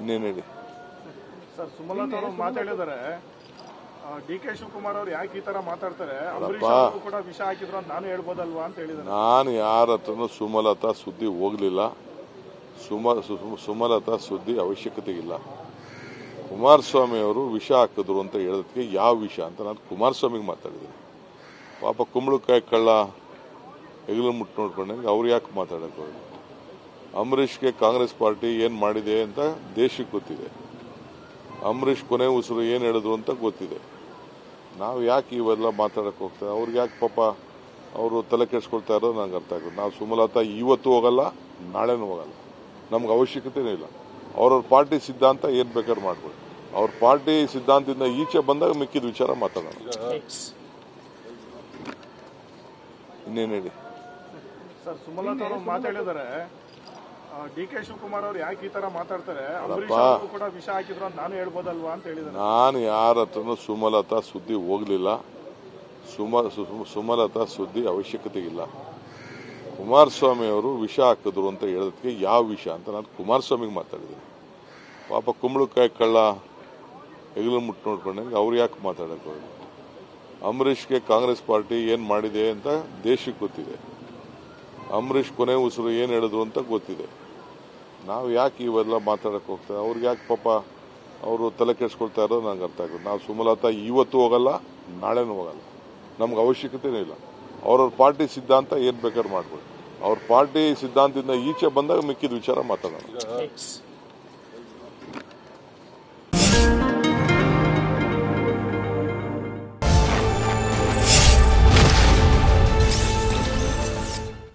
ಇನ್ನೇನು ಹೇಳಿ ಸರ್, ಸುಮಲತಾ ಅವರು ಮಾತಾಡಿದರೆ ಡಿ ಕೆ ಶಿವಕುಮಾರ್ ಅವರು ಯಾಕೆ ಈ ತರ ಮಾತಾಡ್ತಾರೆ, ಅಂಬರೀಷ್ ಅವರು ಕೂಡ ವಿಷ ಹಾಕಿದ್ರು ಅಂತ ನಾನು ಹೇಳ್ಬೋದಲ್ವಾ ಅಂತ ಹೇಳಿದ್ದಾರೆ. ನಾನು ಯಾರ ಹತ್ರನೂ ಸುಮಲತಾ ಸುದ್ದಿ ಹೋಗಲಿಲ್ಲ. ಸುಮಲತಾ ಸುದ್ದಿ ಅವಶ್ಯಕತೆ ಇಲ್ಲ. ಕುಮಾರಸ್ವಾಮಿ ಅವರು ವಿಷ ಹಾಕಿದ್ರು ಅಂತ ಹೇಳೋದಕ್ಕೆ ಯಾವ ವಿಷ ಅಂತ ನಾನು ಕುಮಾರಸ್ವಾಮಿಗೆ ಮಾತಾಡಿದ್ದೀನಿ. ಪಾಪ ಕುಂಬಳಕಾಯಿ ಕಳ್ಳ ಹೆಗಲು ಮುಟ್ಟು ನೋಡ್ಕೊಂಡಂಗೆ ಅವ್ರು ಯಾಕೆ ಮಾತಾಡಕ್ಕೆ ಹೋಗಿ. ಅಂಬರೀಷ್ಗೆ ಕಾಂಗ್ರೆಸ್ ಪಾರ್ಟಿ ಏನ್ ಮಾಡಿದೆ ಅಂತ ದೇಶಕ್ಕೆ ಗೊತ್ತಿದೆ. ಅಂಬರೀಷ್ ಕೊನೆ ಉಸಿರು ಏನ್ ಹೇಳಿದ್ರು ಅಂತ ಗೊತ್ತಿದೆ. ನಾವು ಯಾಕೆ ಇವೆಲ್ಲ ಮಾತಾಡಕ್ಕೆ ಹೋಗ್ತಾರೆ, ಅವ್ರಿಗೆ ಯಾಕೆ ಪಾಪ ಅವರು ತಲೆ ಕೆಡಿಸ್ಕೊಳ್ತಾ ಇರೋದು ನಂಗೆ ಅರ್ಥ ಆಗುತ್ತೆ. ನಾವು ಸುಮಲತಾ ಇವತ್ತು ಹೋಗಲ್ಲ, ನಾಳೆನೂ ಹೋಗಲ್ಲ, ನಮ್ಗೆ ಅವಶ್ಯಕತೆನೂ ಇಲ್ಲ. ಅವ್ರವ್ರ ಪಾರ್ಟಿ ಸಿದ್ಧಾಂತ ಏನ್ ಬೇಕಾದ್ರೂ ಮಾಡ್ಬೋದು. ಅವ್ರ ಪಾರ್ಟಿ ಸಿದ್ಧಾಂತದಿಂದ ಈಚೆ ಬಂದಾಗ ಮಿಕ್ಕಿದ ವಿಚಾರ ಮಾತಾಡೋಣ. ಇನ್ನೇನು ಹೇಳಿ ಸರ್, ಸುಮಲತಾ ಅವರು ಮಾತಾಡಿದರೆ ಡಿ ಕೆ ಶಿವಕುಮಾರ್ ಅವರು ಯಾಕೆ ಈ ತರ ಮಾತಾಡ್ತಾರೆ, ಅಂಬರೀಷ್ ಅವರು ಕೂಡ ವಿಷ ಹಾಕಿದ್ರು ಅಂತ ನಾನು ಹೇಳ್ಬೋದಲ್ವಾ ಅಂತ ಹೇಳಿದ್ದಾರೆ. ನಾನು ಯಾರ ಹತ್ರನೂ ಸುಮಲತಾ ಸುದ್ದಿ ಹೋಗಲಿಲ್ಲ. ಸುಮಲತಾ ಸುದ್ದಿ ಅವಶ್ಯಕತೆ ಇಲ್ಲ. ಕುಮಾರಸ್ವಾಮಿ ಅವರು ವಿಷ ಹಾಕಿದ್ರು ಅಂತ ಹೇಳೋದಕ್ಕೆ ಯಾವ ವಿಷ ಅಂತ ನಾನು ಕುಮಾರಸ್ವಾಮಿಗೆ ಮಾತಾಡಿದ್ದೀನಿ. ಪಾಪ ಕುಂಬಳಕಾಯಿ ಕಳ್ಳ ಹೆಗಲು ಮುಟ್ಟು ನೋಡ್ಕೊಂಡಂಗೆ ಅವ್ರು ಯಾಕೆ ಮಾತಾಡಕ್ಕೆ ಹೋಗಿ. ಅಂಬರೀಷ್ಗೆ ಕಾಂಗ್ರೆಸ್ ಪಾರ್ಟಿ ಏನ್ ಮಾಡಿದೆ ಅಂತ ದೇಶಕ್ಕೆ ಗೊತ್ತಿದೆ. ಅಂಬರೀಷ್ ಕೊನೆ ಉಸಿರು ಏನ್ ಹೇಳಿದ್ರು ಅಂತ ಗೊತ್ತಿದೆ. ನಾವು ಯಾಕೆ ಇವೆಲ್ಲ ಮಾತಾಡಕ್ಕೆ ಹೋಗ್ತಾರೆ, ಅವ್ರಿಗೆ ಯಾಕೆ ಪಾಪ ಅವರು ತಲೆ ಕೆಡಿಸ್ಕೊಳ್ತಾ ಇರೋದು ನಂಗೆ ಅರ್ಥ ಆಗುತ್ತೆ. ನಾವು ಸುಮಲತಾ ಇವತ್ತು ಹೋಗಲ್ಲ, ನಾಳೆನೂ ಹೋಗಲ್ಲ, ನಮ್ಗೆ ಅವಶ್ಯಕತೆನೂ ಇಲ್ಲ. ಅವ್ರವ್ರ ಪಾರ್ಟಿ ಸಿದ್ಧಾಂತ ಏನ್ ಬೇಕಾದ್ರೂ ಮಾಡ್ಬೋದು. ಅವ್ರ ಪಾರ್ಟಿ ಸಿದ್ಧಾಂತದಿಂದ ಈಚೆ ಬಂದಾಗ ಮಿಕ್ಕಿದ ವಿಚಾರ ಮಾತಾಡೋಣ.